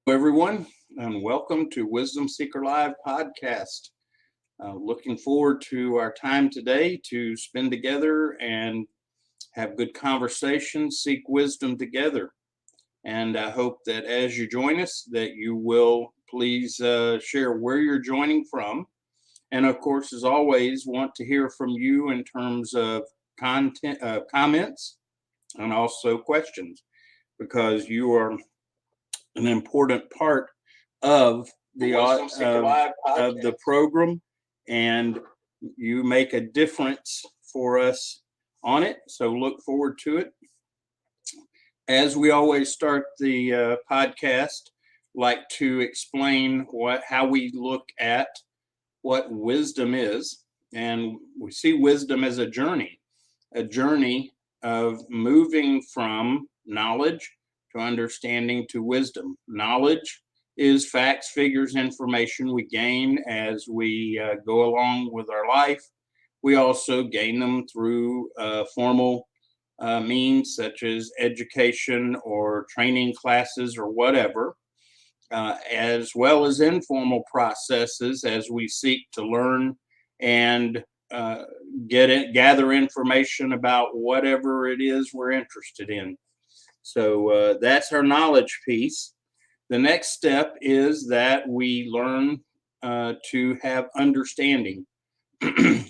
Everyone, and welcome to Wisdom Seeker Live podcast. Looking forward to our time today to spend together and have good conversations, seek wisdom together. And I hope that as you join us, that you will please share where you're joining from. And of course, as always, want to hear from you in terms of content, comments, and also questions, because you are an important part of the program, and you make a difference for us on it. So look forward to it. As we always start the podcast, like to explain how we look at what wisdom is, and we see wisdom as a journey of moving from knowledge to understanding to wisdom. Knowledge is facts, figures, information we gain as we go along with our life. We also gain them through formal means such as education or training classes or whatever, as well as informal processes as we seek to learn and gather information about whatever it is we're interested in. So that's our knowledge piece. The next step is that we learn to have understanding.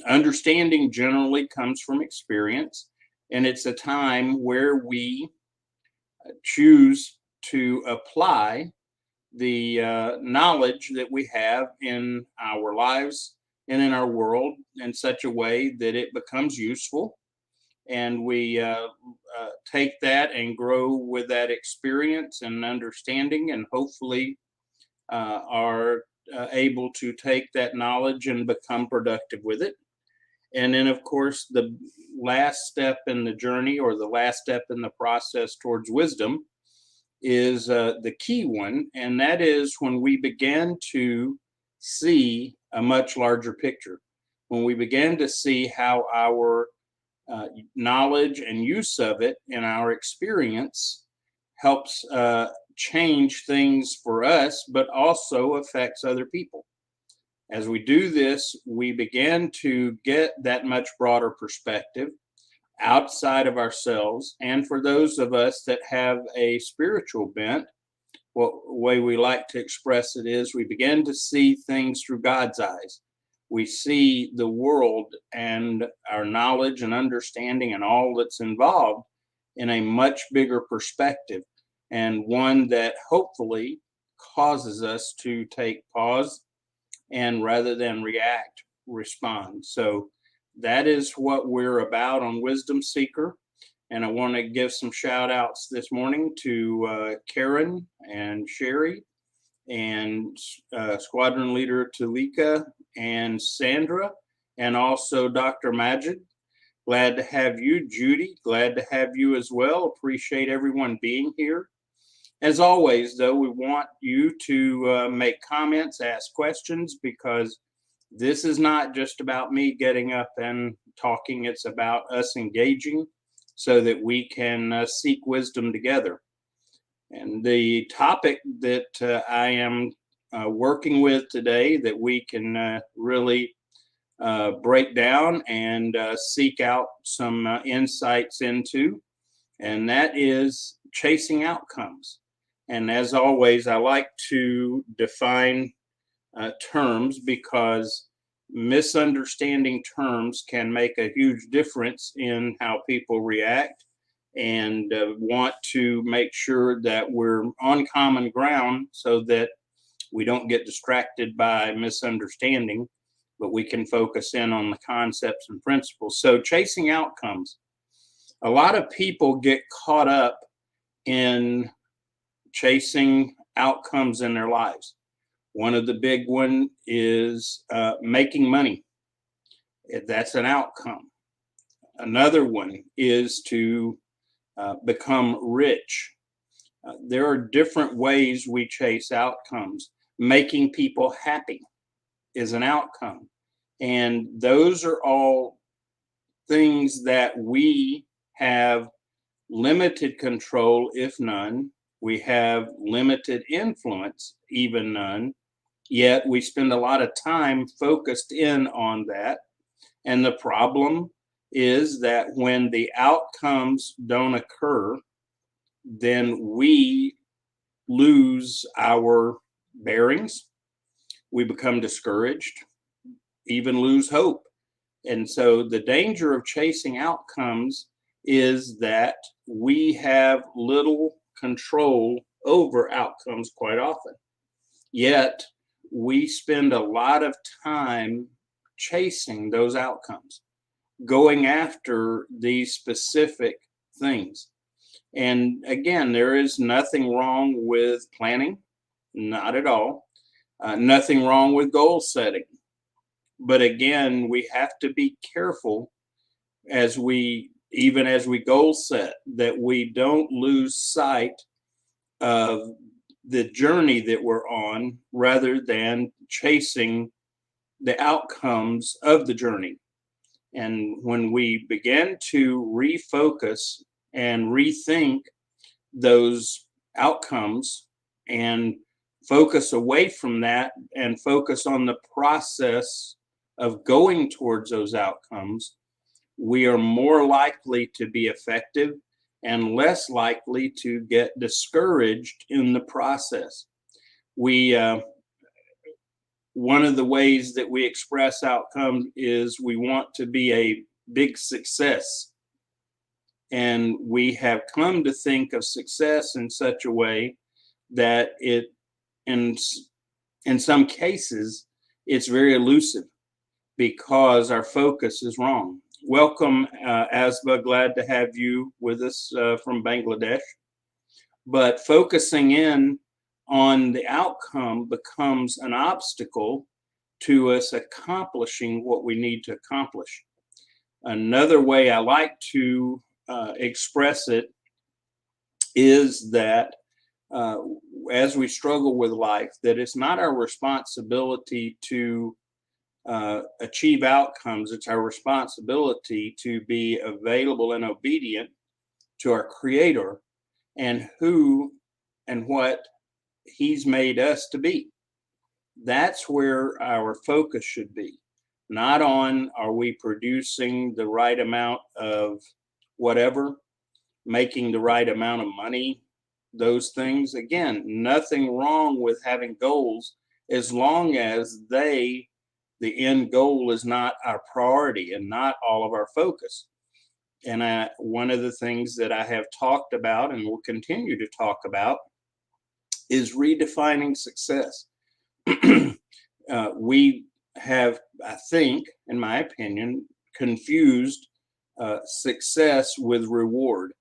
Understanding generally comes from experience, and it's a time where we choose to apply the knowledge that we have in our lives and in our world in such a way that it becomes useful, and we take that and grow with that experience and understanding, and hopefully are able to take that knowledge and become productive with it. And then, of course, the last step in the journey, or the last step in the process towards wisdom, is the key one, and that is when we begin to see a much larger picture, when we begin to see how our knowledge and use of it in our experience helps change things for us, but also affects other people. As we do this, we begin to get that much broader perspective outside of ourselves. And for those of us that have a spiritual bent, what way we like to express it is we begin to see things through God's eyes. We see the world and our knowledge and understanding and all that's involved in a much bigger perspective, and one that hopefully causes us to take pause and, rather than react, respond. So that is what we're about on Wisdom Seeker. And I want to give some shout outs this morning to Karen and Sherry and Squadron Leader Tulika and Sandra, and also Dr. Majid. Glad to have you, Judy. Glad to have you as well. Appreciate everyone being here. As always, though, we want you to make comments, ask questions, because this is not just about me getting up and talking. It's about us engaging so that we can seek wisdom together. And the topic that I am working with today, that we can really break down and seek out some insights into, and that is chasing outcomes. And as always, I like to define terms, because misunderstanding terms can make a huge difference in how people react, and want to make sure that we're on common ground so that we don't get distracted by misunderstanding, but we can focus in on the concepts and principles. So chasing outcomes. A lot of people get caught up in chasing outcomes in their lives. One of the big one is making money. That's an outcome. Another one is to become rich. There are different ways we chase outcomes. Making people happy is an outcome. And those are all things that we have limited control, if none, We have limited influence, even none. Yet we spend a lot of time focused in on that. And the problem is that when the outcomes don't occur, then we lose our bearings. We become discouraged, even lose hope. And so the danger of chasing outcomes is that we have little control over outcomes quite often. Yet we spend a lot of time chasing those outcomes, going after these specific things. And again, there is nothing wrong with planning, not at all. Nothing wrong with goal setting. But again, we have to be careful even as we goal set, that we don't lose sight of the journey that we're on rather than chasing the outcomes of the journey. And when we begin to refocus and rethink those outcomes and focus away from that and focus on the process of going towards those outcomes, we are more likely to be effective and less likely to get discouraged in the process. We One of the ways that we express outcome is we want to be a big success. And we have come to think of success in such a way that in, in some cases, it's very elusive because our focus is wrong. Welcome, Asba. Glad to have you with us from Bangladesh. But focusing in on the outcome becomes an obstacle to us accomplishing what we need to accomplish. Another way I like to express it is that as we struggle with life, that it's not our responsibility to achieve outcomes. It's our responsibility to be available and obedient to our Creator and who and what He's made us to be. That's where our focus should be. Not on, are we producing the right amount of whatever, making the right amount of money, those things. Again, nothing wrong with having goals as long as the end goal is not our priority and not all of our focus. And one of the things that I have talked about and will continue to talk about is redefining success. We have, I think, in my opinion, confused success with reward.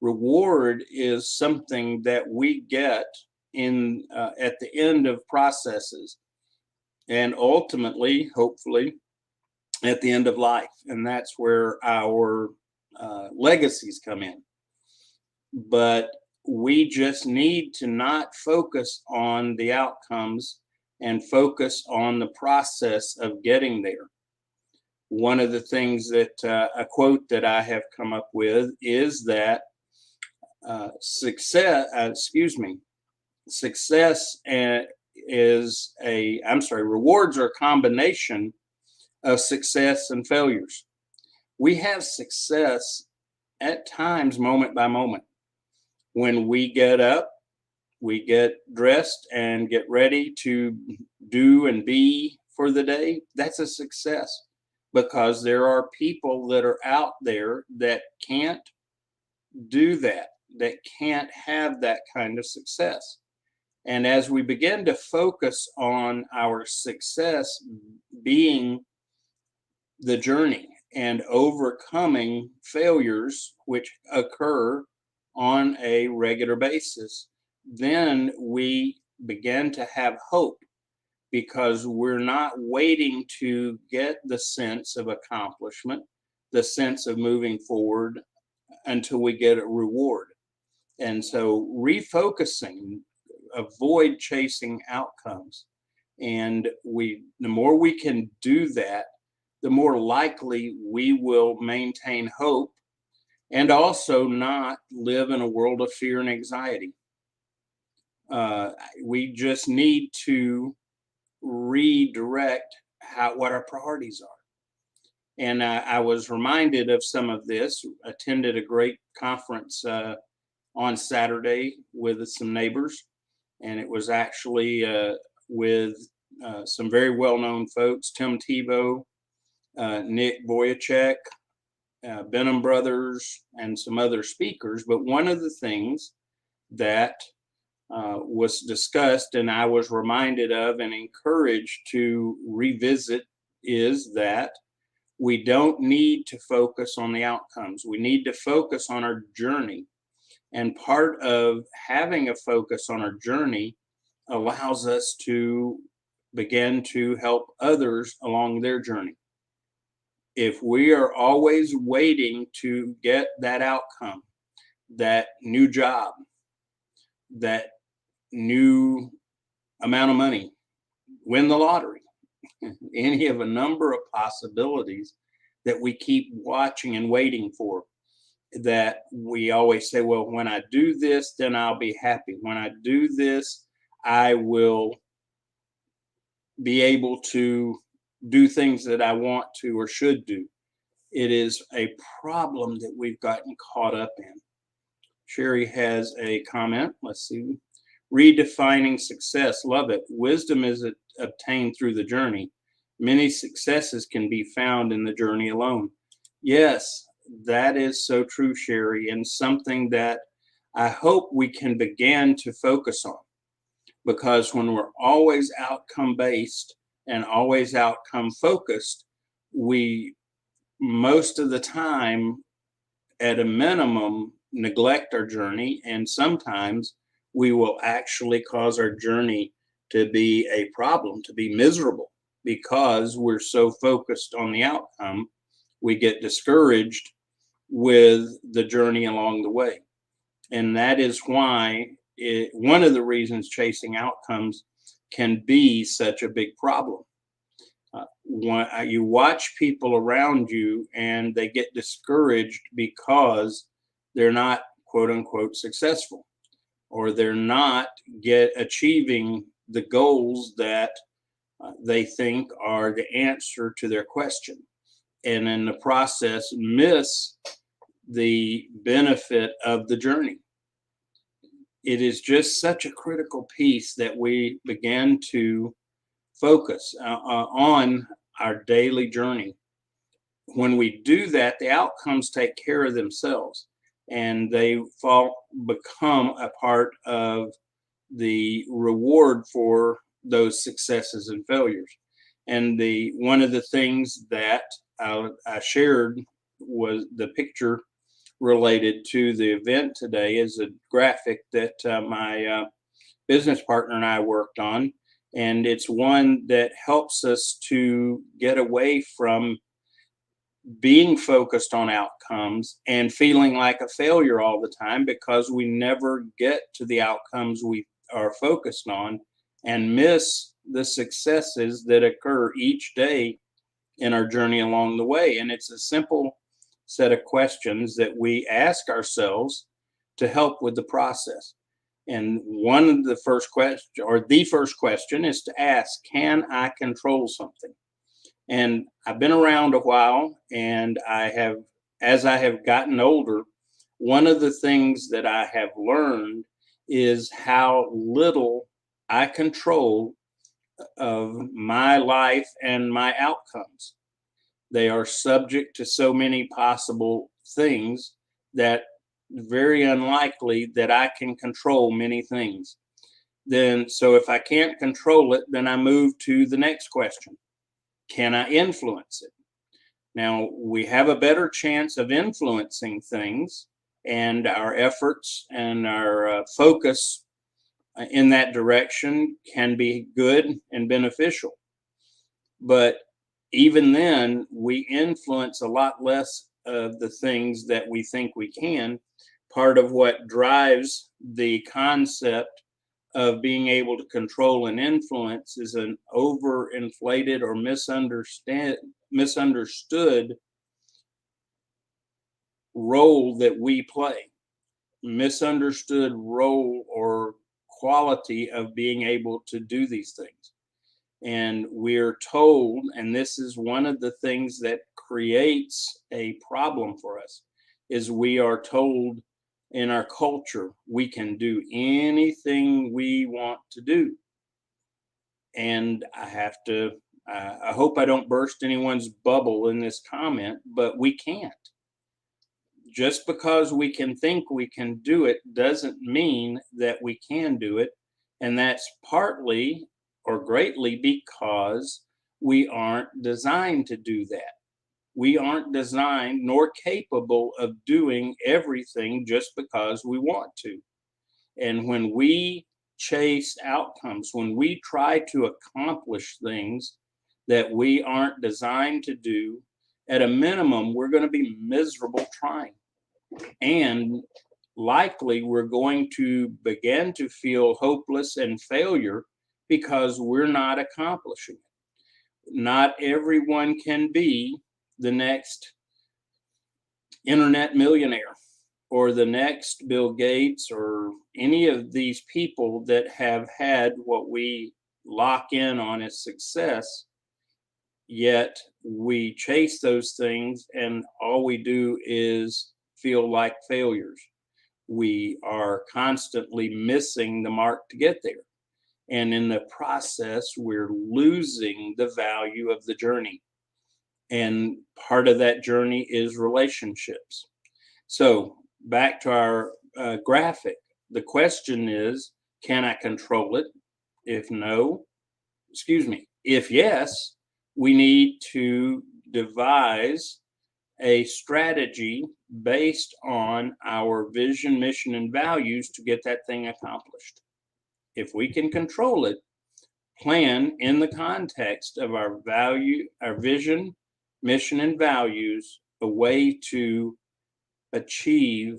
Reward is something that we get in at the end of processes, and ultimately, hopefully, at the end of life, and that's where our legacies come in. But we just need to not focus on the outcomes and focus on the process of getting there. One of the things that a quote that I have come up with is that rewards are a combination of success and failures. We have success at times, moment by moment. When we get up, we get dressed and get ready to do and be for the day. That's a success because there are people that are out there that can't do that can't have that kind of success. And as we begin to focus on our success being the journey and overcoming failures which occur on a regular basis, then we begin to have hope because we're not waiting to get the sense of accomplishment, the sense of moving forward until we get a reward. And so refocusing, avoid chasing outcomes. And the more we can do that, the more likely we will maintain hope and also not live in a world of fear and anxiety. We just need to redirect what our priorities are. And I was reminded of some of this, attended a great conference on Saturday with some neighbors, and it was actually with some very well-known folks, Tim Tebow, Nick Vujicic, Benham Brothers, and some other speakers. But one of the things that was discussed and I was reminded of and encouraged to revisit is that we don't need to focus on the outcomes. We need to focus on our journey. And part of having a focus on our journey allows us to begin to help others along their journey. If we are always waiting to get that outcome, that new job, that new amount of money, win the lottery, any of a number of possibilities that we keep watching and waiting for, that we always say, well, when I do this, then I'll be happy. When I do this, I will be able to do things that I want to or should do. It is a problem that we've gotten caught up in. Sherry has a comment. Let's see. Redefining success. Love it. Wisdom is obtained through the journey. Many successes can be found in the journey alone. Yes, that is so true, Sherry, and something that I hope we can begin to focus on. Because when we're always outcome based and always outcome focused, we most of the time, at a minimum, neglect our journey, and sometimes we will actually cause our journey to be a problem, to be miserable, because we're so focused on the outcome. We get discouraged with the journey along the way. And that is why one of the reasons chasing outcomes can be such a big problem. You watch people around you and they get discouraged because they're not quote unquote successful, or they're not achieving the goals that they think are the answer to their question, and in the process miss the benefit of the journey. It is just such a critical piece that we begin to focus on our daily journey. When we do that, the outcomes take care of themselves, and they become a part of the reward for those successes and failures. And one of the things that I shared was the picture related to the event today is a graphic that my business partner and I worked on. And it's one that helps us to get away from being focused on outcomes and feeling like a failure all the time, because we never get to the outcomes we are focused on and miss the successes that occur each day in our journey along the way. And it's a simple set of questions that we ask ourselves to help with the process. And one of the first question is to ask, can I control something? And I've been around a while, and as I have gotten older, one of the things that I have learned is how little I control of my life and my outcomes. They are subject to so many possible things that very unlikely that I can control many things. So if I can't control it, then I move to the next question. Can I influence it? Now, we have a better chance of influencing things, and our efforts and our focus in that direction can be good and beneficial. But even then, we influence a lot less of the things that we think we can. Part of what drives the concept of being able to control and influence is an overinflated or misunderstood role that we play. Misunderstood role or quality of being able to do these things. And we're told, and this is one of the things that creates a problem for us, is we are told in our culture we can do anything we want to do. And I hope I don't burst anyone's bubble in this comment, but we can't. Just because we can think we can do it doesn't mean that we can do it. And that's partly or greatly because we aren't designed to do that. We aren't designed nor capable of doing everything just because we want to. And when we chase outcomes, when we try to accomplish things that we aren't designed to do, at a minimum, we're going to be miserable trying. And likely we're going to begin to feel hopeless and failure because we're not accomplishing it. Not everyone can be the next internet millionaire or the next Bill Gates or any of these people that have had what we lock in on as success. Yet we chase those things and all we do is feel like failures. We are constantly missing the mark to get there. And in the process, we're losing the value of the journey. And part of that journey is relationships. So back to our graphic, the question is, can I control it? If yes, we need to devise a strategy based on our vision, mission, and values to get that thing accomplished. If we can control it, plan in the context of our vision, mission, and values, a way to achieve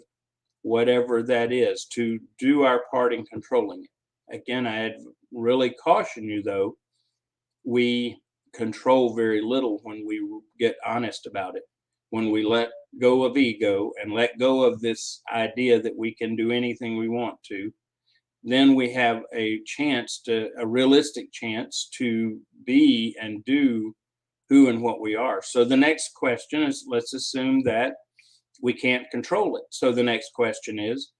whatever that is, to do our part in controlling it. Again, I'd really caution you though, we control very little when we get honest about it. When we let go of ego and let go of this idea that we can do anything we want to, then we have a realistic chance to be and do who and what we are. So the next question is, let's assume that we can't control it. So the next question is,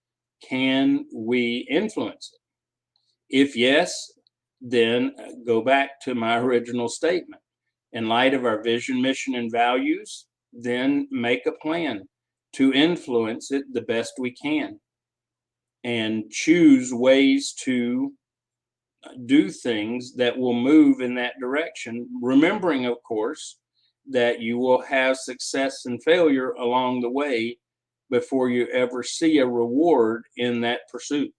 can we influence it? If yes, then go back to my original statement. In light of our vision, mission, and values, then make a plan to influence it the best we can and choose ways to do things that will move in that direction, remembering, of course, that you will have success and failure along the way before you ever see a reward in that pursuit.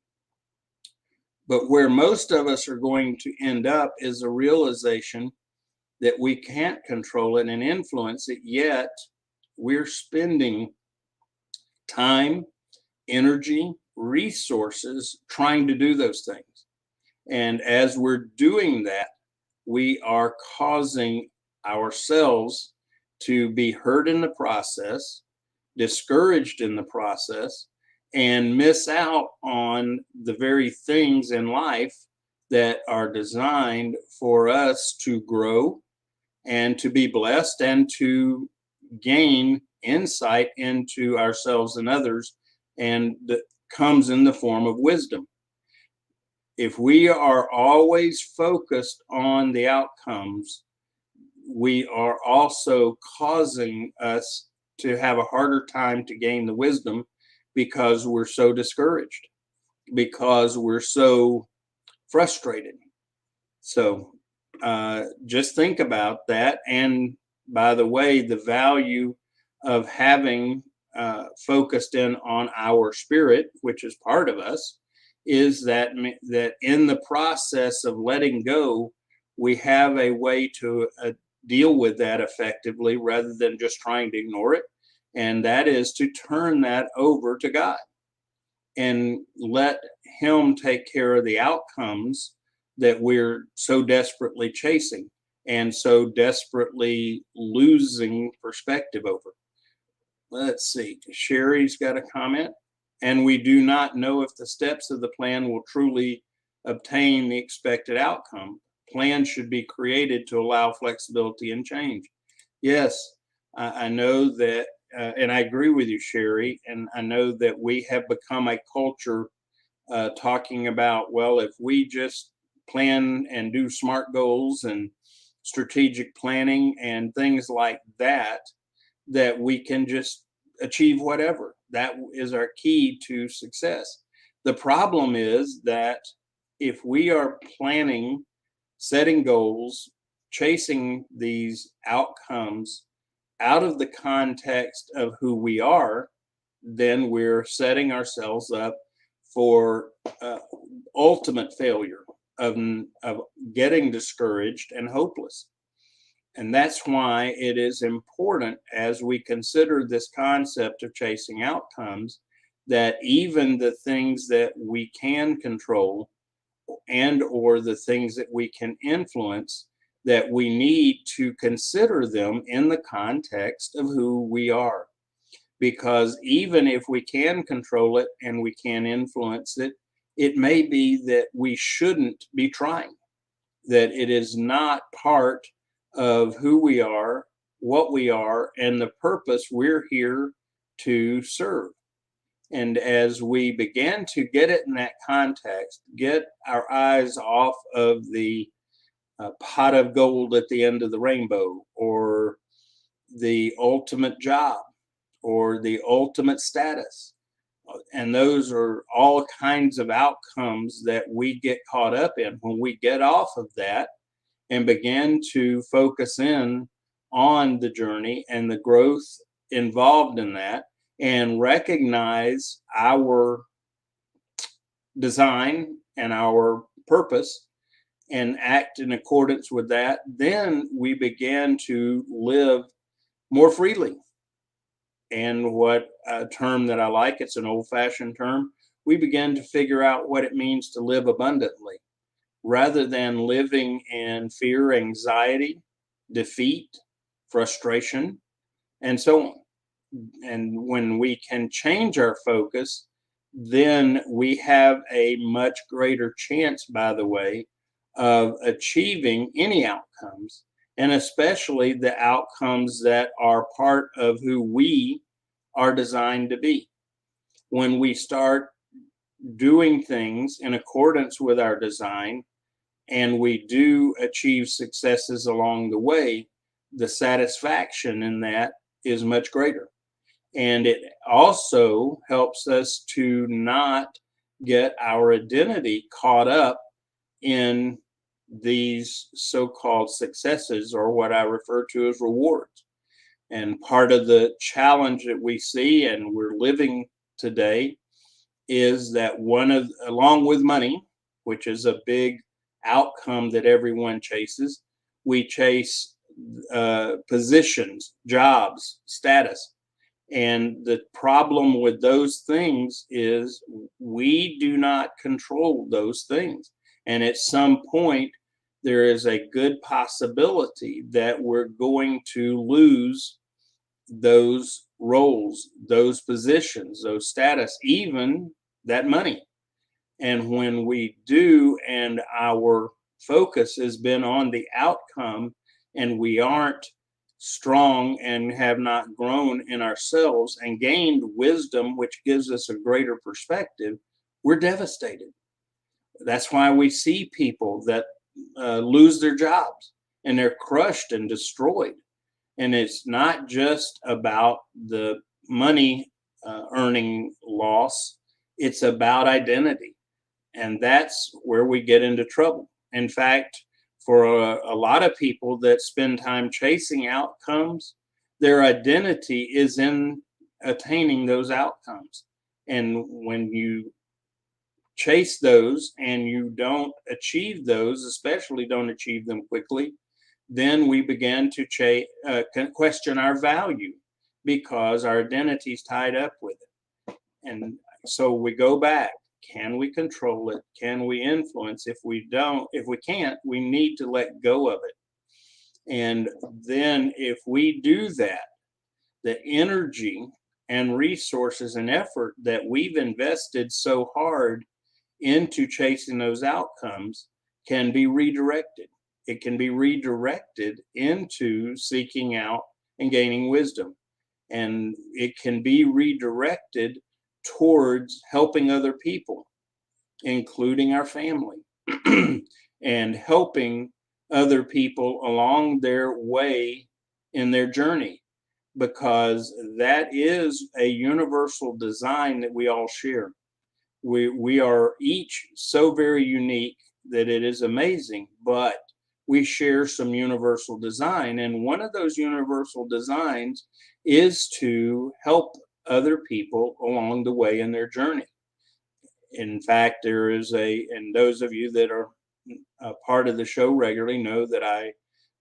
But where most of us are going to end up is a realization that we can't control it and influence it, yet we're spending time, energy, resources trying to do those things. And as we're doing that, we are causing ourselves to be hurt in the process, discouraged in the process, and miss out on the very things in life that are designed for us to grow and to be blessed and to gain insight into ourselves and others, and that comes in the form of wisdom. If we are always focused on the outcomes, we are also causing us to have a harder time to gain the wisdom because we're so discouraged, because we're so frustrated. So just think about that. And by the way, the value of having focused in on our spirit, which is part of us, is that in the process of letting go, we have a way to deal with that effectively rather than just trying to ignore it. And that is to turn that over to God and let Him take care of the outcomes that we're so desperately chasing and so desperately losing perspective over. Let's see, Sherry's got a comment. And we do not know if the steps of the plan will truly obtain the expected outcome. Plans should be created to allow flexibility and change. Yes, I know that, and I agree with you, Sherry, and I know that we have become a culture talking about, well, if we just plan and do SMART goals and strategic planning and things like that, that we can just achieve whatever. That is our key to success. The problem is that if we are planning, setting goals, chasing these outcomes out of the context of who we are, then we're setting ourselves up for ultimate failure of getting discouraged and hopeless. And that's why it is important, as we consider this concept of chasing outcomes, that even the things that we can control and or the things that we can influence, that we need to consider them in the context of who we are. Because even if we can control it and we can influence it, it may be that we shouldn't be trying, that it is not part of who we are, what we are, and the purpose we're here to serve. And as we begin to get it in that context, get our eyes off of the pot of gold at the end of the rainbow, or the ultimate job, or the ultimate status. And those are all kinds of outcomes that we get caught up in. When we get off of that and begin to focus in on the journey and the growth involved in that, and recognize our design and our purpose and act in accordance with that, then we begin to live more freely. And what a term that I like, it's an old-fashioned term, we begin to figure out what it means to live abundantly, rather than living in fear, anxiety, defeat, frustration, and so on. And when we can change our focus, then we have a much greater chance, by the way, of achieving any outcomes, and especially the outcomes that are part of who we are designed to be. When we start doing things in accordance with our design and we do achieve successes along the way, the satisfaction in that is much greater. And it also helps us to not get our identity caught up in these so-called successes, or what I refer to as rewards. And part of the challenge that we see and we're living today is that along with money, which is a big outcome that everyone chases, we chase positions, jobs, status. And the problem with those things is we do not control those things. And at some point, there is a good possibility that we're going to lose those roles, those positions, those status, even that money. And when we do, and our focus has been on the outcome, and we aren't strong and have not grown in ourselves and gained wisdom, which gives us a greater perspective, we're devastated. That's why we see people that lose their jobs and they're crushed and destroyed. And it's not just about the money earning loss, it's about identity. And that's where we get into trouble. In fact, for a lot of people that spend time chasing outcomes, their identity is in attaining those outcomes. And when you chase those and you don't achieve those, especially don't achieve them quickly, then we begin to question our value, because our identity is tied up with it. And so we go back. Can we control it? Can we influence? If we can't, we need to let go of it. And then if we do that, the energy and resources and effort that we've invested so hard into chasing those outcomes can be redirected. It can be redirected into seeking out and gaining wisdom. And it can be redirected towards helping other people, including our family, and helping other people along their way in their journey, because that is a universal design that we all share. We are each so very unique that it is amazing, but we share some universal design. And one of those universal designs is to help other people along the way in their journey. In fact, there is and those of you that are a part of the show regularly know that I,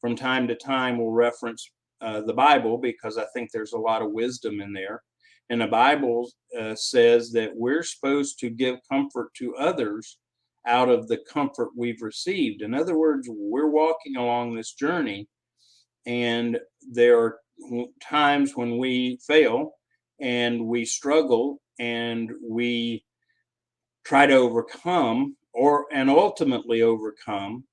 from time to time, will reference the Bible, because I think there's a lot of wisdom in there. And the Bible says that we're supposed to give comfort to others out of the comfort we've received. In other words, we're walking along this journey, and there are times when we fail and we struggle and we try to overcome and ultimately overcome,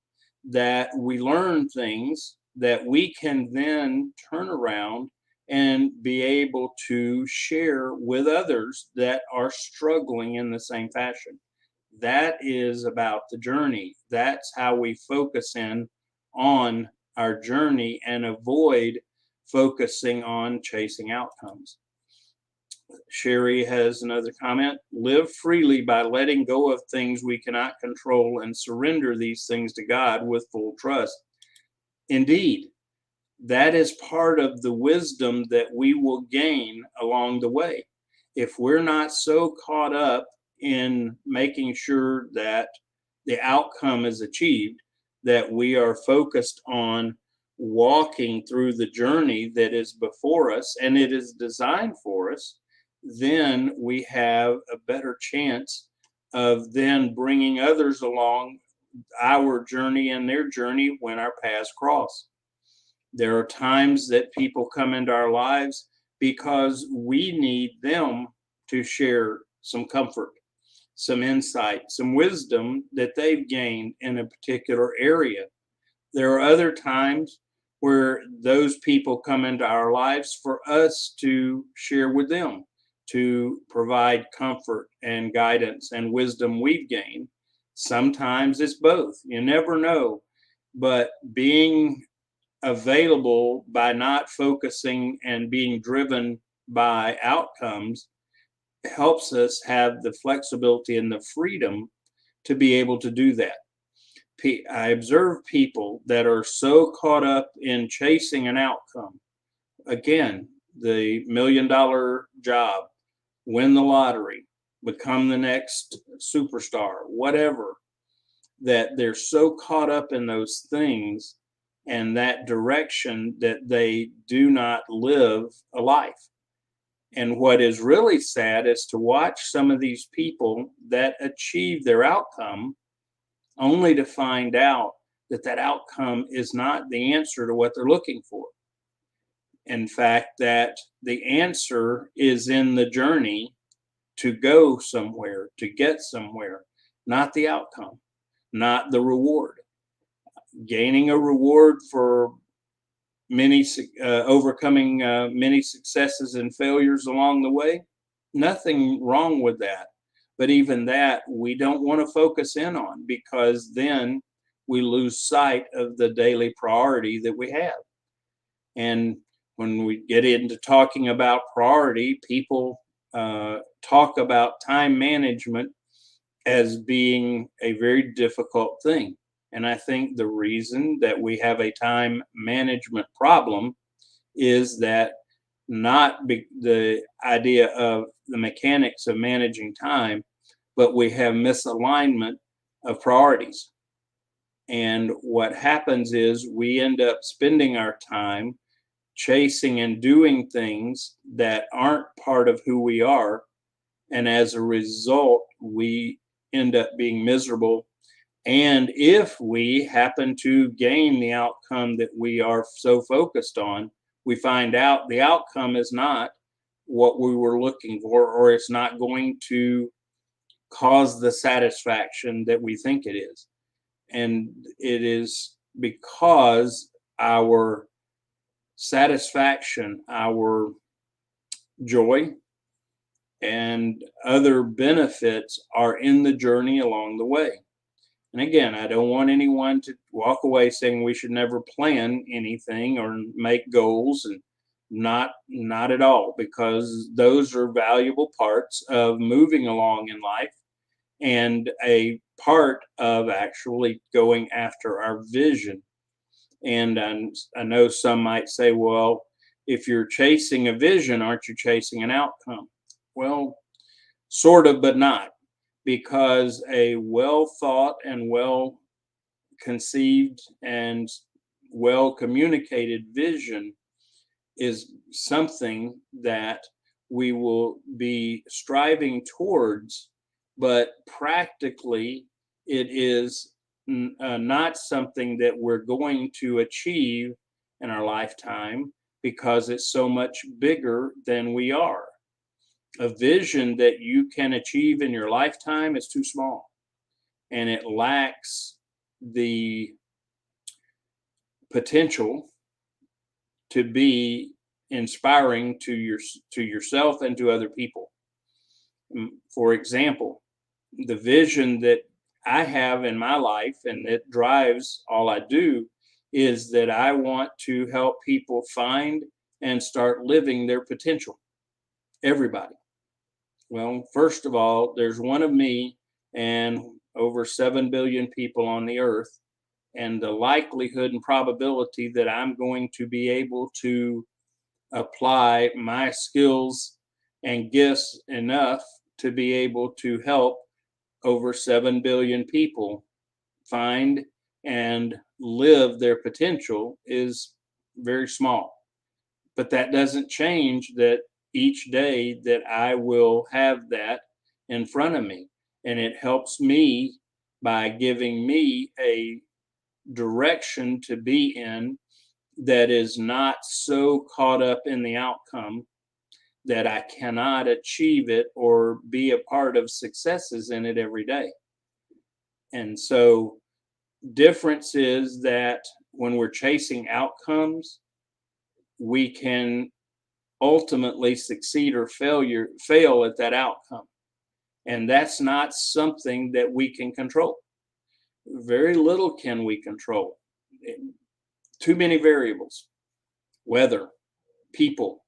that we learn things that we can then turn around and be able to share with others that are struggling in the same fashion. That is about the journey. That's how we focus in on our journey and avoid focusing on chasing outcomes. Sherry has another comment. Live freely by letting go of things we cannot control and surrender these things to God with full trust. Indeed, that is part of the wisdom that we will gain along the way. If we're not so caught up in making sure that the outcome is achieved, that we are focused on walking through the journey that is before us and it is designed for us, then we have a better chance of then bringing others along our journey and their journey when our paths cross. There are times that people come into our lives because we need them to share some comfort, some insight, some wisdom that they've gained in a particular area. There are other times where those people come into our lives for us to share with them, to provide comfort and guidance and wisdom we've gained. Sometimes it's both. You never know. But being available by not focusing and being driven by outcomes helps us have the flexibility and the freedom to be able to do that. I observe people that are so caught up in chasing an outcome. Again, the $1 million job, win the lottery, become the next superstar, whatever, that they're so caught up in those things and that direction that they do not live a life. And what is really sad is to watch some of these people that achieve their outcome only to find out that that outcome is not the answer to what they're looking for. In fact, that the answer is in the journey to go somewhere, to get somewhere, not the outcome, not the reward. Gaining a reward for overcoming many successes and failures along the way, nothing wrong with that. But even that, we don't want to focus in on, because then we lose sight of the daily priority that we have. And when we get into talking about priority, people talk about time management as being a very difficult thing. And I think the reason that we have a time management problem is that not the idea of the mechanics of managing time, but we have misalignment of priorities. And what happens is we end up spending our time chasing and doing things that aren't part of who we are. And as a result, we end up being miserable. And if we happen to gain the outcome that we are so focused on, we find out the outcome is not what we were looking for, or it's not going to cause the satisfaction that we think it is. And it is because our satisfaction, our joy, and other benefits are in the journey along the way. And again, I don't want anyone to walk away saying we should never plan anything or make goals, and not at all, because those are valuable parts of moving along in life and a part of actually going after our vision. And I know some might say, well, if you're chasing a vision, aren't you chasing an outcome? Well, sort of, but not, because a well thought and well conceived and well communicated vision is something that we will be striving towards, but practically it is not something that we're going to achieve in our lifetime, because it's so much bigger than we are. A vision that you can achieve in your lifetime is too small, and it lacks the potential to be inspiring to yourself and to other people. For example, the vision that I have in my life and that drives all I do is that I want to help people find and start living their potential. Everybody. Well, first of all, there's one of me and over 7 billion people on the earth, and the likelihood and probability that I'm going to be able to apply my skills and gifts enough to be able to help over 7 billion people find and live their potential is very small. But that doesn't change that each day that I will have that in front of me. And it helps me by giving me a direction to be in that is not so caught up in the outcome that I cannot achieve it or be a part of successes in it every day. And so, difference is that when we're chasing outcomes, we can ultimately succeed or fail at that outcome. And that's not something that we can control. Very little can we control. Too many variables: weather, people,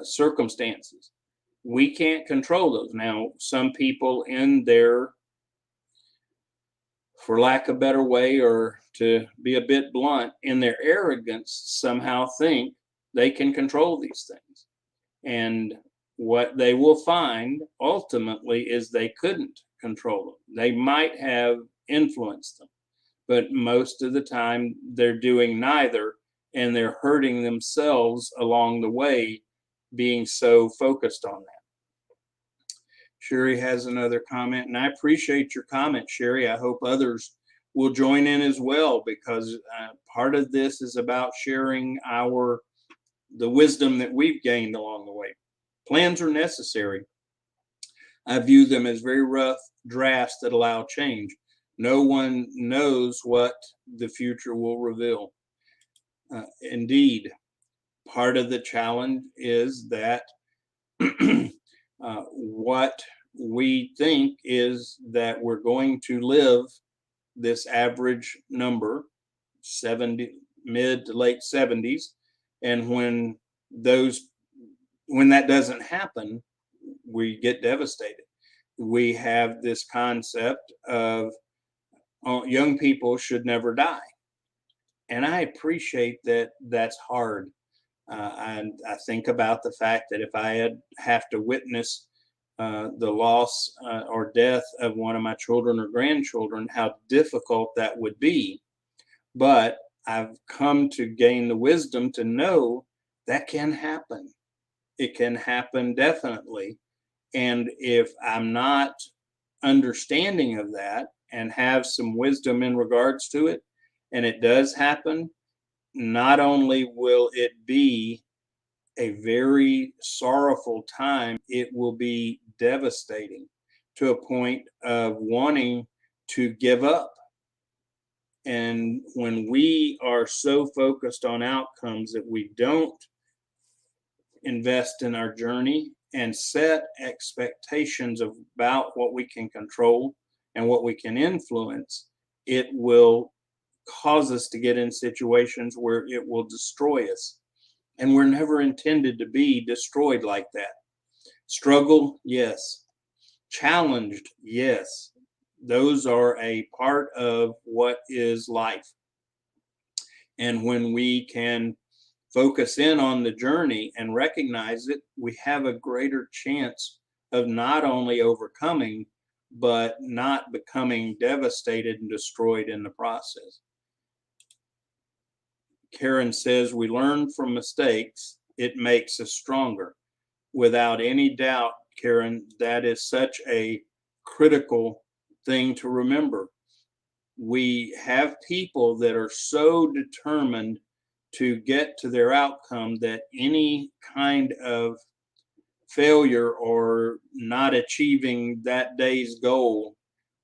circumstances. We can't control those. Now, some people in their, for lack of a better way, or to be a bit blunt, in their arrogance, somehow think they can control these things. And what they will find ultimately is they couldn't control them. They might have influenced them, but most of the time they're doing neither, and they're hurting themselves along the way, being so focused on that. Sherry has another comment, and I appreciate your comment, Sherry. I hope others will join in as well, because part of this is about sharing the wisdom that we've gained along the way. Plans are necessary. I view them as very rough drafts that allow change. No one knows what the future will reveal. Indeed, part of the challenge is that what we think is that we're going to live this average number, 70, mid to late 70s, and when that doesn't happen, we get devastated. We have this concept of young people should never die. And I appreciate that that's hard. And I think about the fact that if I have to witness the loss or death of one of my children or grandchildren, how difficult that would be. But I've come to gain the wisdom to know that can happen. It can happen definitely. And if I'm not understanding of that and have some wisdom in regards to it, and it does happen, not only will it be a very sorrowful time, it will be devastating to a point of wanting to give up. And when we are so focused on outcomes that we don't invest in our journey and set expectations about what we can control and what we can influence, it will cause us to get in situations where it will destroy us. And we're never intended to be destroyed like that. Struggle, yes. Challenged, yes. Those are a part of what is life. And when we can focus in on the journey and recognize it, we have a greater chance of not only overcoming, but not becoming devastated and destroyed in the process. Karen says, we learn from mistakes, it makes us stronger. Without any doubt, Karen, that is such a critical thing to remember. We have people that are so determined to get to their outcome that any kind of failure or not achieving that day's goal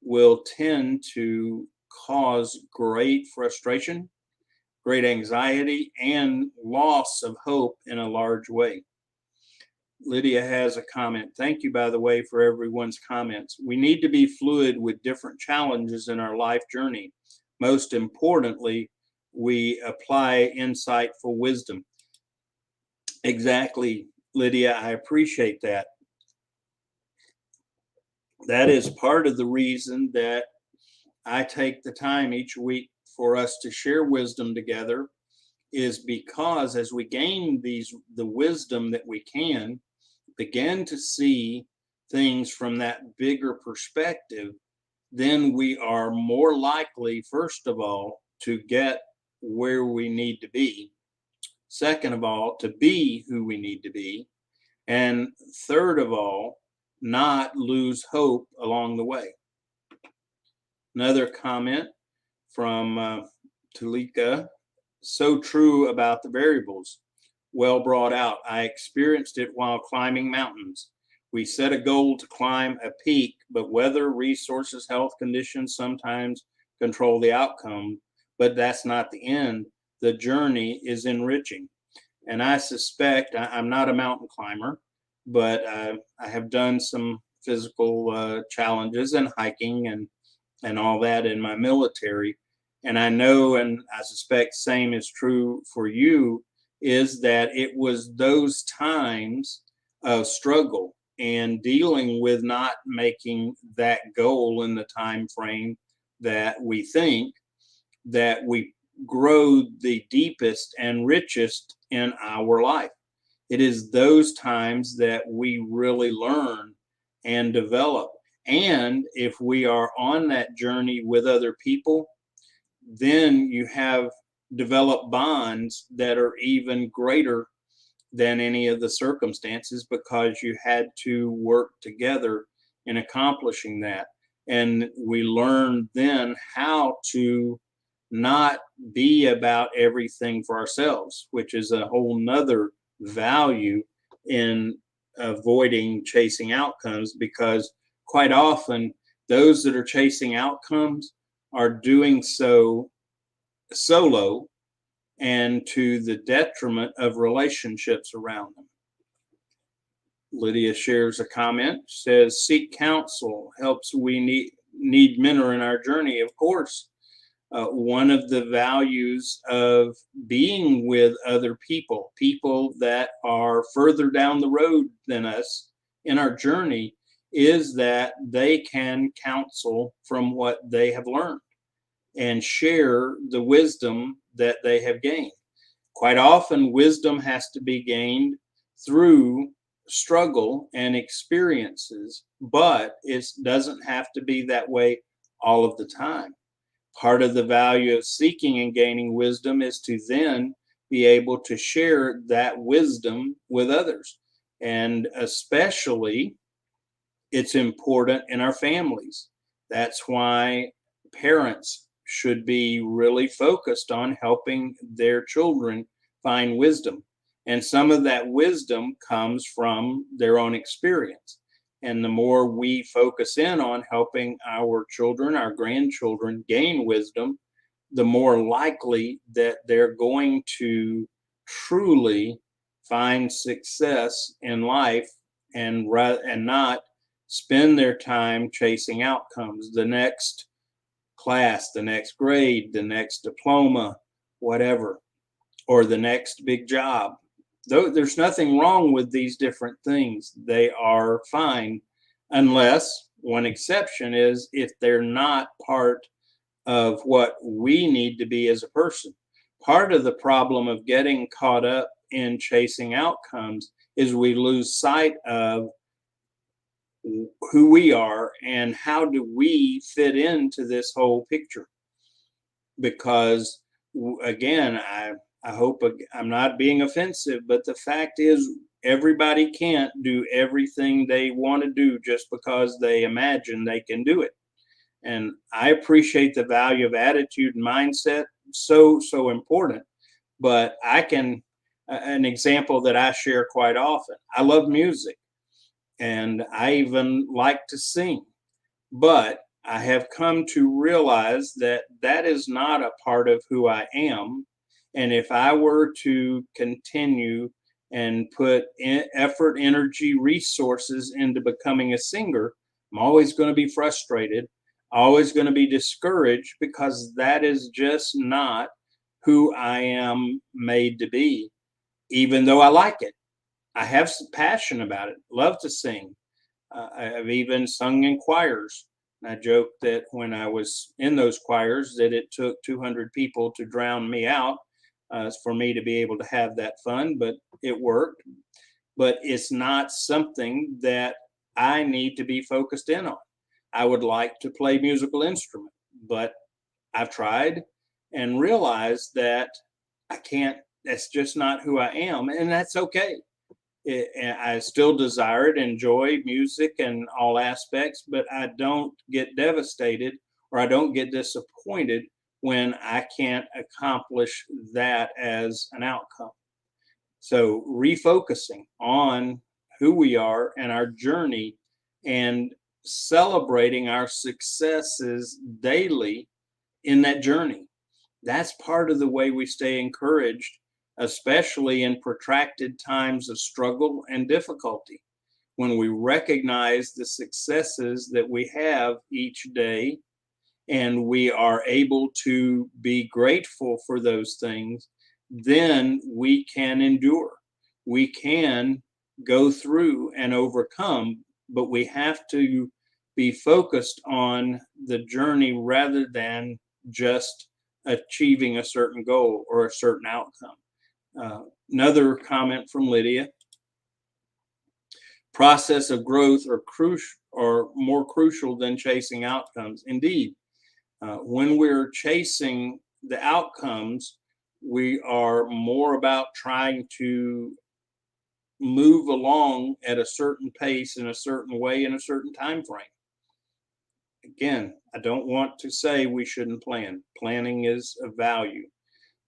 will tend to cause great frustration, great anxiety, and loss of hope in a large way. Lydia has a comment. Thank you, by the way, for everyone's comments. We need to be fluid with different challenges in our life journey. Most importantly, we apply insightful wisdom. Exactly, Lydia. I appreciate that. That is part of the reason that I take the time each week for us to share wisdom together, is because as we gain the wisdom that we can, begin to see things from that bigger perspective, then we are more likely, first of all, to get where we need to be. Second of all, to be who we need to be. And third of all, not lose hope along the way. Another comment from Tulikas, so true about the variables. Well brought out. I experienced it while climbing mountains. We set a goal to climb a peak, but weather, resources, health conditions sometimes control the outcome, but that's not the end. The journey is enriching. And I suspect, I'm not a mountain climber, but I have done some physical challenges and hiking and all that in my military. And I know, and I suspect same is true for you, is that it was those times of struggle and dealing with not making that goal in the time frame that we think, that we grow the deepest and richest in our life. It is those times that we really learn and develop. And if we are on that journey with other people, then you have developed bonds that are even greater than any of the circumstances, because you had to work together in accomplishing that. And we learn then how to not be about everything for ourselves, which is a whole nother value in avoiding chasing outcomes, because quite often those that are chasing outcomes are doing so solo and to the detriment of relationships around them. Lydia shares a comment, says, seek counsel helps. We need mentor in our journey. Of course, one of the values of being with other people, people that are further down the road than us in our journey, is that they can counsel from what they have learned and share the wisdom that they have gained. Quite often, wisdom has to be gained through struggle and experiences, but it doesn't have to be that way all of the time. Part of the value of seeking and gaining wisdom is to then be able to share that wisdom with others. And especially, it's important in our families. That's why parents should be really focused on helping their children find wisdom. And some of that wisdom comes from their own experience. And the more we focus in on helping our children, our grandchildren gain wisdom, the more likely that they're going to truly find success in life, and not spend their time chasing outcomes, the next class, the next grade, the next diploma, whatever, or the next big job. Though there's nothing wrong with these different things. They are fine, unless one exception is if they're not part of what we need to be as a person. Part of the problem of getting caught up in chasing outcomes is we lose sight of who we are and how do we fit into this whole picture. Because again, I hope I'm not being offensive, but the fact is everybody can't do everything they want to do just because they imagine they can do it. And I appreciate the value of attitude and mindset, so important. But I can, an example that I share quite often, I love music and I even like to sing, but I have come to realize that that is not a part of who I am. And if I were to continue and put effort, energy, resources into becoming a singer, I'm always going to be frustrated, always going to be discouraged, because that is just not who I am made to be, even though I like it. I have some passion about it, love to sing. I've even sung in choirs. I joke that when I was in those choirs that it took 200 people to drown me out for me to be able to have that fun, but it worked. But it's not something that I need to be focused in on. I would like to play musical instrument, but I've tried and realized that I can't, that's just not who I am, and that's okay. I still desire it, enjoy music and all aspects, but I don't get devastated or I don't get disappointed when I can't accomplish that as an outcome. So refocusing on who we are and our journey and celebrating our successes daily in that journey. That's part of the way we stay encouraged, especially in protracted times of struggle and difficulty. When we recognize the successes that we have each day and we are able to be grateful for those things, then we can endure. We can go through and overcome, but we have to be focused on the journey rather than just achieving a certain goal or a certain outcome. Another comment from Lydia: process of growth are crucial, or more crucial than chasing outcomes. Indeed, when we're chasing the outcomes, we are more about trying to move along at a certain pace in a certain way in a certain time frame. Again, I don't want to say we shouldn't plan. Planning is of value.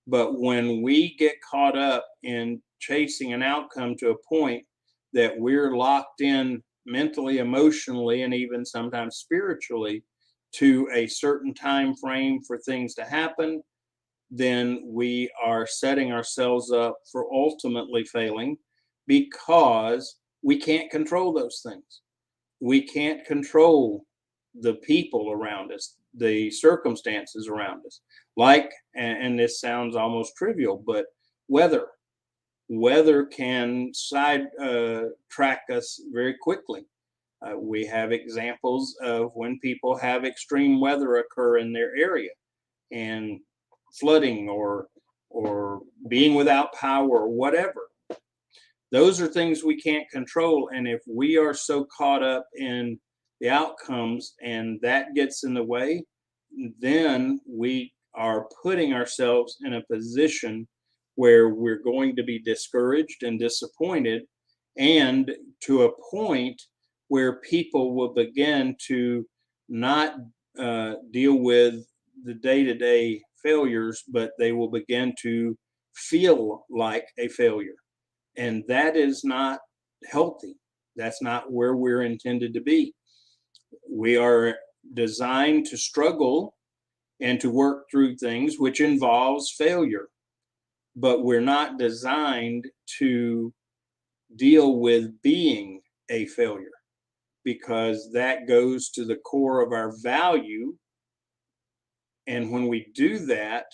But when we get caught up in chasing an outcome to a point that we're locked in mentally, emotionally, and even sometimes spiritually to a certain time frame for things to happen, then we are setting ourselves up for ultimately failing, because we can't control those things. We can't control the people around us, the circumstances around us. Like, and this sounds almost trivial, but weather. Weather can side track us very quickly. We have examples of when people have extreme weather occur in their area, and flooding or being without power or whatever. Those are things we can't control. And if we are so caught up in the outcomes and that gets in the way, then we are putting ourselves in a position where we're going to be discouraged and disappointed, and to a point where people will begin to not deal with the day-to-day failures, but they will begin to feel like a failure. And that is not healthy. That's not where we're intended to be. We are designed to struggle and to work through things, which involves failure. But we're not designed to deal with being a failure, because that goes to the core of our value. And when we do that,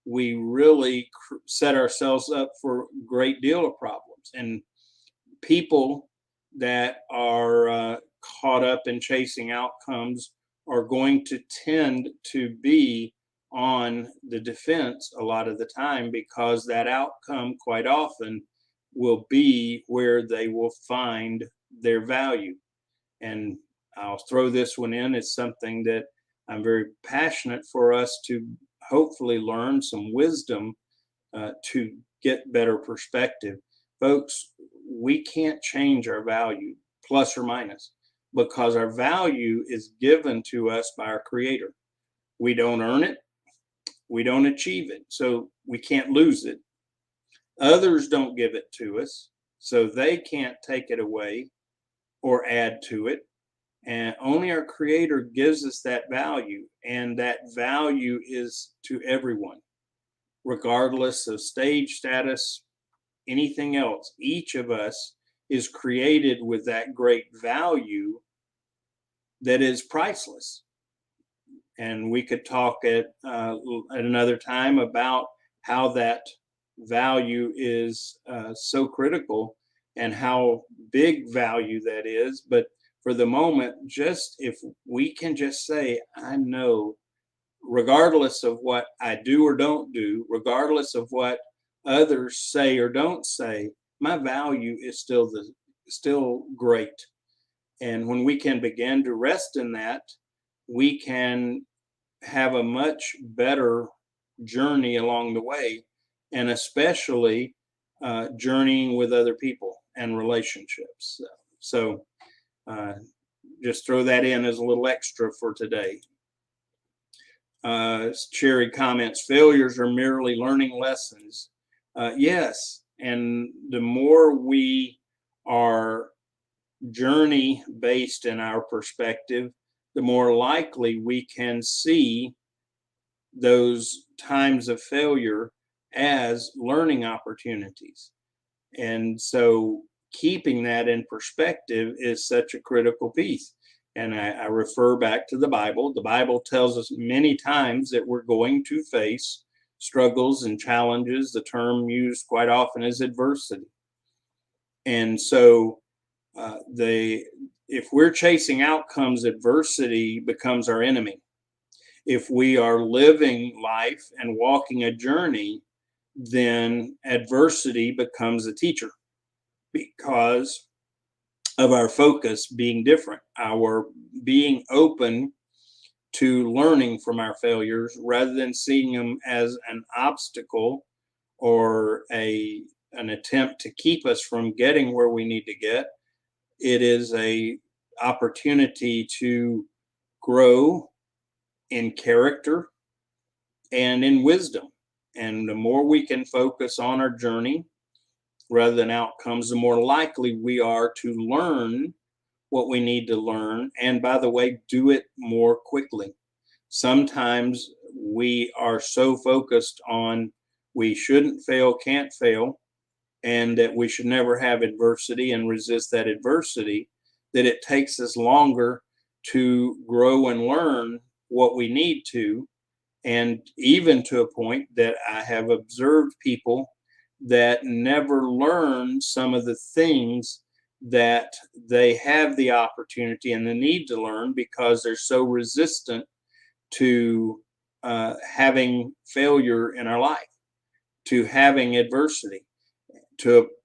we really set ourselves up for a great deal of problems. And people that are caught up in chasing outcomes are going to tend to be on the defense a lot of the time, because that outcome quite often will be where they will find their value. And I'll throw this one in. It's something that I'm very passionate for us to hopefully learn some wisdom to get better perspective. Folks, we can't change our value, plus or minus, because our value is given to us by our Creator. We don't earn it, we don't achieve it, so we can't lose it. Others don't give it to us, so they can't take it away or add to it. And only our Creator gives us that value, and that value is to everyone, regardless of stage status, anything else. Each of us is created with that great value that is priceless. And we could talk at another time about how that value is so critical and how big value that is. But for the moment, just if we can just say, I know, regardless of what I do or don't do, regardless of what others say or don't say, my value is still great. And when we can begin to rest in that, we can have a much better journey along the way, and especially journeying with other people and relationships. So just throw that in as a little extra for today. Sherry comments, failures are merely learning lessons. Yes, and the more we are journey based in our perspective, the more likely we can see those times of failure as learning opportunities. And so keeping that in perspective is such a critical piece. And I refer back to the Bible. The Bible tells us many times that we're going to face struggles and challenges. The term used quite often is adversity. And so if we're chasing outcomes, adversity becomes our enemy. If we are living life and walking a journey, then adversity becomes a teacher, because of our focus being different, our being open to learning from our failures rather than seeing them as an obstacle or an attempt to keep us from getting where we need to get. It is a opportunity to grow in character and in wisdom. And the more we can focus on our journey rather than outcomes, the more likely we are to learn what we need to learn. And by the way, do it more quickly. Sometimes we are so focused on we shouldn't fail, can't fail, and that we should never have adversity and resist that adversity, that it takes us longer to grow and learn what we need to. And even to a point that I have observed people that never learn some of the things that they have the opportunity and the need to learn, because they're so resistant to having failure in our life, to having adversity.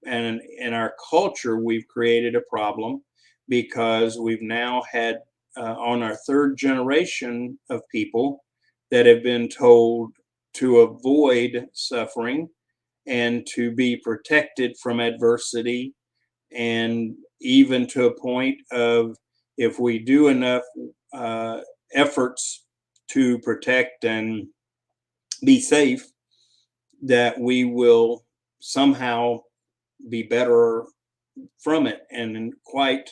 And in our culture, we've created a problem because we've now had on our third generation of people that have been told to avoid suffering and to be protected from adversity, and even to a point of, if we do enough efforts to protect and be safe, that we will somehow be better from it. And quite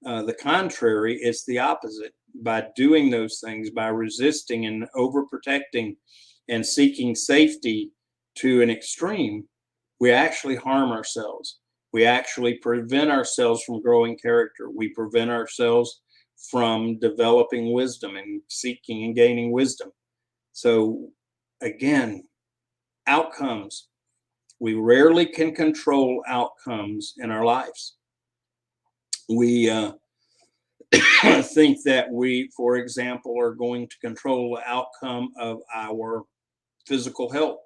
the contrary, it's the opposite. By doing those things, by resisting and overprotecting and seeking safety to an extreme, we actually harm ourselves. We actually prevent ourselves from growing character. We prevent ourselves from developing wisdom and seeking and gaining wisdom. So again, outcomes. We rarely can control outcomes in our lives. We think that we, for example, are going to control the outcome of our physical health.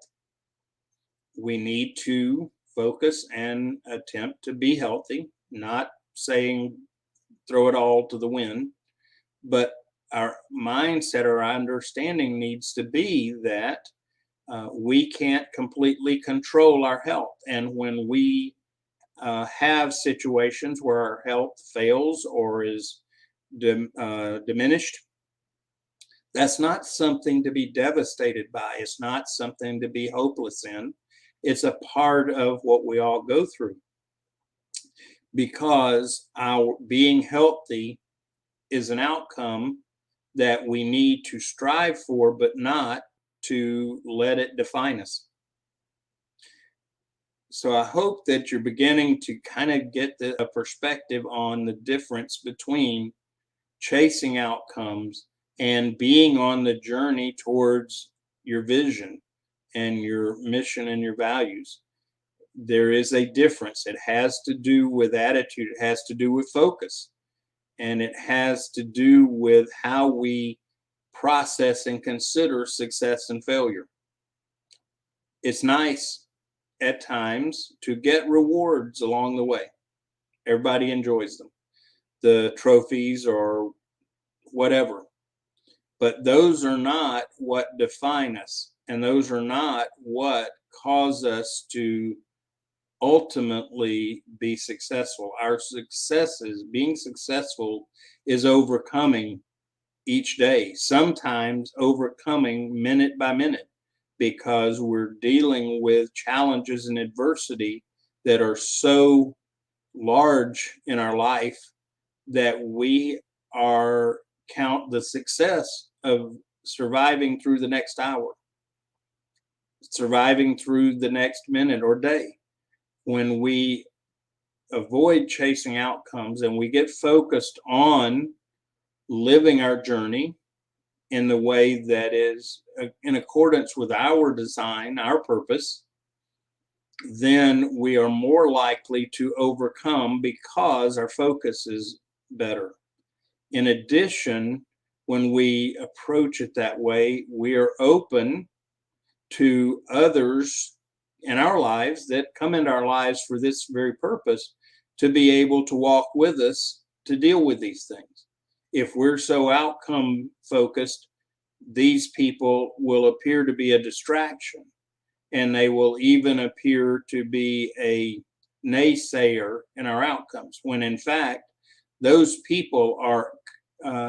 We need to focus and attempt to be healthy, not saying throw it all to the wind, but our mindset or our understanding needs to be that we can't completely control our health. And when we have situations where our health fails or is diminished, that's not something to be devastated by. It's not something to be hopeless in. It's a part of what we all go through, because our being healthy is an outcome that we need to strive for, but not to let it define us. So I hope that you're beginning to kind of get a perspective on the difference between chasing outcomes and being on the journey towards your vision and your mission and your values. There is a difference. It has to do with attitude. It has to do with focus. And it has to do with how we process and consider success and failure. It's nice at times to get rewards along the way. Everybody enjoys them, the trophies or whatever. But those are not what define us. And those are not what cause us to ultimately be successful. Our successes, being successful, is overcoming each day, sometimes overcoming minute by minute, because we're dealing with challenges and adversity that are so large in our life that we are count the success of surviving through the next hour, surviving through the next minute or day. When we avoid chasing outcomes and we get focused on living our journey in the way that is in accordance with our design, our purpose, then we are more likely to overcome because our focus is better. In addition, when we approach it that way, we are open to others in our lives that come into our lives for this very purpose, to be able to walk with us to deal with these things. If we're so outcome focused, these people will appear to be a distraction, and they will even appear to be a naysayer in our outcomes, when in fact, those people are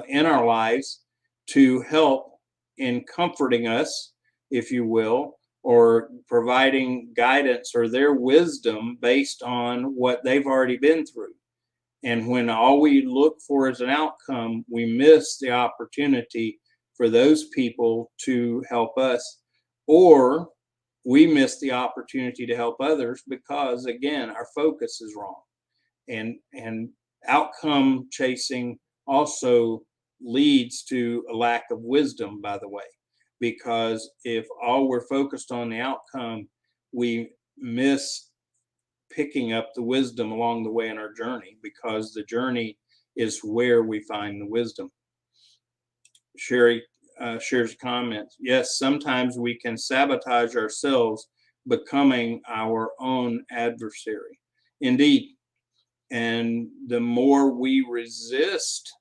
in our lives to help in comforting us, if you will, or providing guidance or their wisdom based on what they've already been through. And when all we look for is an outcome, we miss the opportunity for those people to help us, or we miss the opportunity to help others because, again, our focus is wrong. And outcome chasing also leads to a lack of wisdom, by the way, because if all we're focused on the outcome, we miss picking up the wisdom along the way in our journey, because the journey is where we find the wisdom. Sherry shares comments. Yes, sometimes we can sabotage ourselves, becoming our own adversary. Indeed. And the more we resist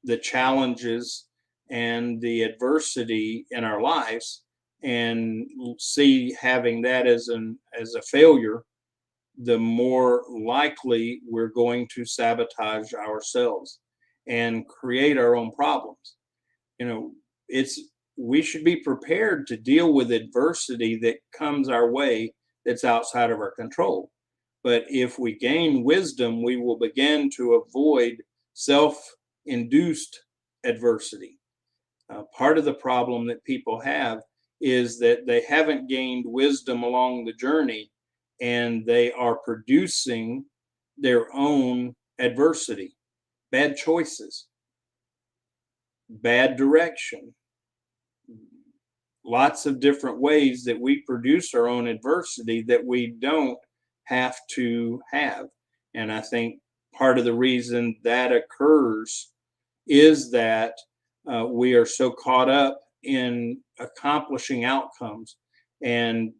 the challenges and the adversity in our lives and see having that as a failure, the more likely we're going to sabotage ourselves and create our own problems. We should be prepared to deal with adversity that comes our way that's outside of our control. But if we gain wisdom, we will begin to avoid self-induced adversity. Part of the problem that people have is that they haven't gained wisdom along the journey, and they are producing their own adversity, bad choices, bad direction, lots of different ways that we produce our own adversity that we don't have to have. And I think part of the reason that occurs is that we are so caught up in accomplishing outcomes and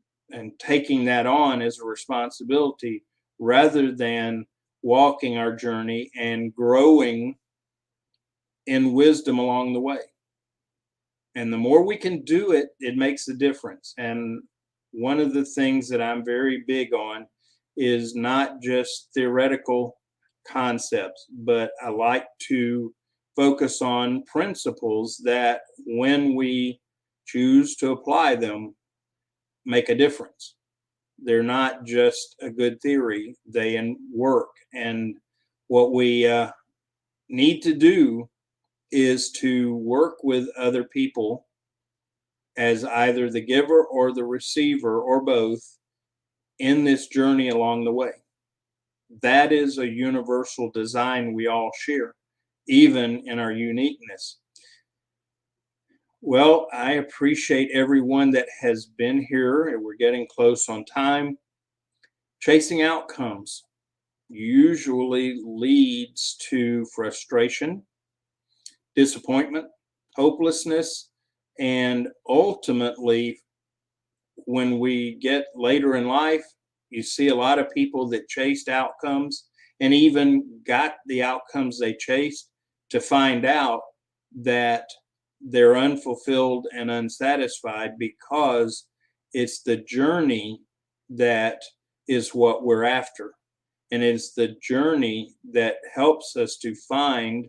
taking that on as a responsibility rather than walking our journey and growing in wisdom along the way. And the more we can do it, it makes a difference. And one of the things that I'm very big on is not just theoretical concepts, but I like to focus on principles that, when we choose to apply them, make a difference. They're not just a good theory, they work. And what we need to do is to work with other people as either the giver or the receiver or both in this journey along the way. That is a universal design we all share, even in our uniqueness. Well, I appreciate everyone that has been here, and we're getting close on time. Chasing outcomes usually leads to frustration, disappointment, hopelessness, and ultimately, when we get later in life, you see a lot of people that chased outcomes and even got the outcomes they chased to find out that they're unfulfilled and unsatisfied because it's the journey that is what we're after. And it's the journey that helps us to find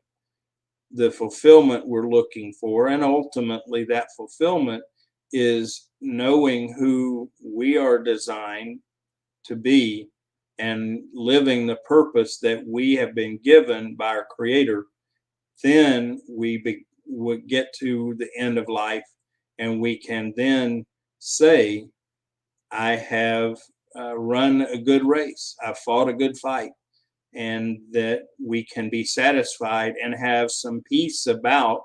the fulfillment we're looking for. And ultimately, that fulfillment is knowing who we are designed to be and living the purpose that we have been given by our Creator. Then we get to the end of life, and we can then say, I have run a good race, I fought a good fight, and that we can be satisfied and have some peace about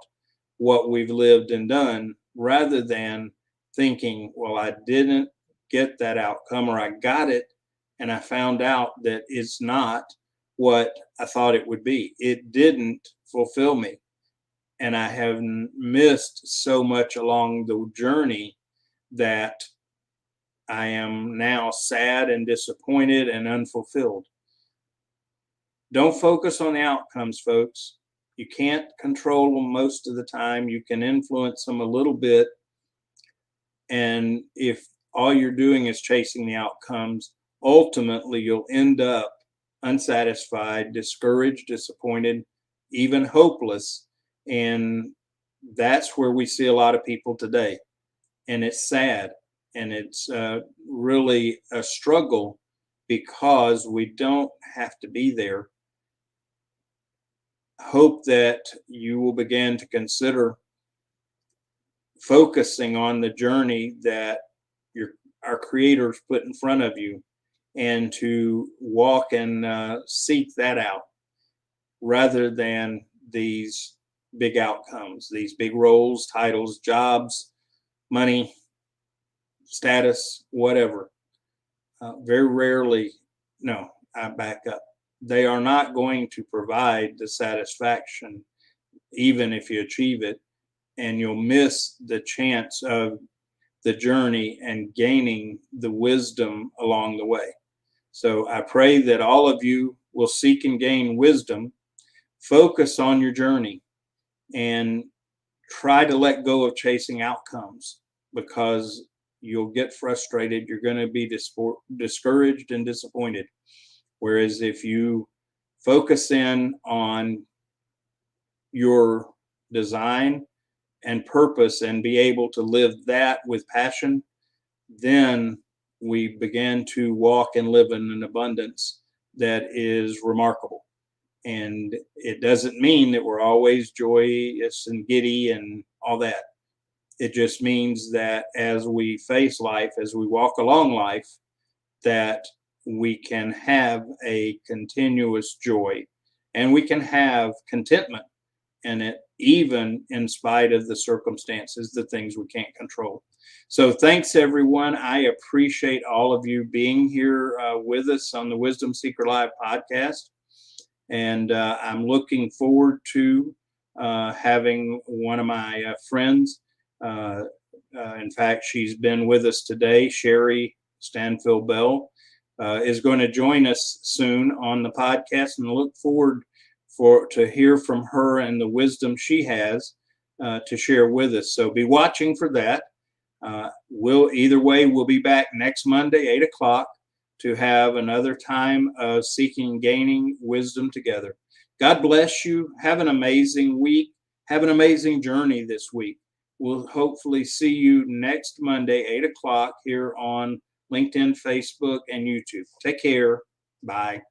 what we've lived and done, rather than thinking, well, I didn't get that outcome, or I got it and I found out that it's not what I thought it would be. It didn't fulfill me. And I have missed so much along the journey that I am now sad and disappointed and unfulfilled. Don't focus on the outcomes, folks. You can't control them most of the time. You can influence them a little bit. And if all you're doing is chasing the outcomes, ultimately you'll end up unsatisfied, discouraged, disappointed, even hopeless. And that's where we see a lot of people today. And it's sad. And it's really a struggle because we don't have to be there. Hope that you will begin to consider focusing on the journey that our Creator's put in front of you, and to walk and seek that out rather than these big outcomes, these big roles, titles, jobs, money, status, whatever. Very rarely, no, I back up. They are not going to provide the satisfaction, even if you achieve it, and you'll miss the chance of the journey and gaining the wisdom along the way. So I pray that all of you will seek and gain wisdom, focus on your journey, and try to let go of chasing outcomes, because you'll get frustrated. You're going to be discouraged and disappointed. Whereas if you focus in on your design and purpose and be able to live that with passion, then we begin to walk and live in an abundance that is remarkable. And it doesn't mean that we're always joyous and giddy and all that. It just means that as we face life, as we walk along life, that we can have a continuous joy and we can have contentment in it, even in spite of the circumstances, the things we can't control. So thanks, everyone. I appreciate all of you being here with us on the Wisdom Seeker Live podcast. And I'm looking forward to having one of my friends. In fact, she's been with us today. Sherry Stanfield Bell is going to join us soon on the podcast, and look forward to hear from her and the wisdom she has to share with us. So be watching for that. We'll be back next Monday, 8 o'clock, to have another time of seeking and gaining wisdom together. God bless you. Have an amazing week. Have an amazing journey this week. We'll hopefully see you next Monday, 8 o'clock, here on LinkedIn, Facebook, and YouTube. Take care. Bye.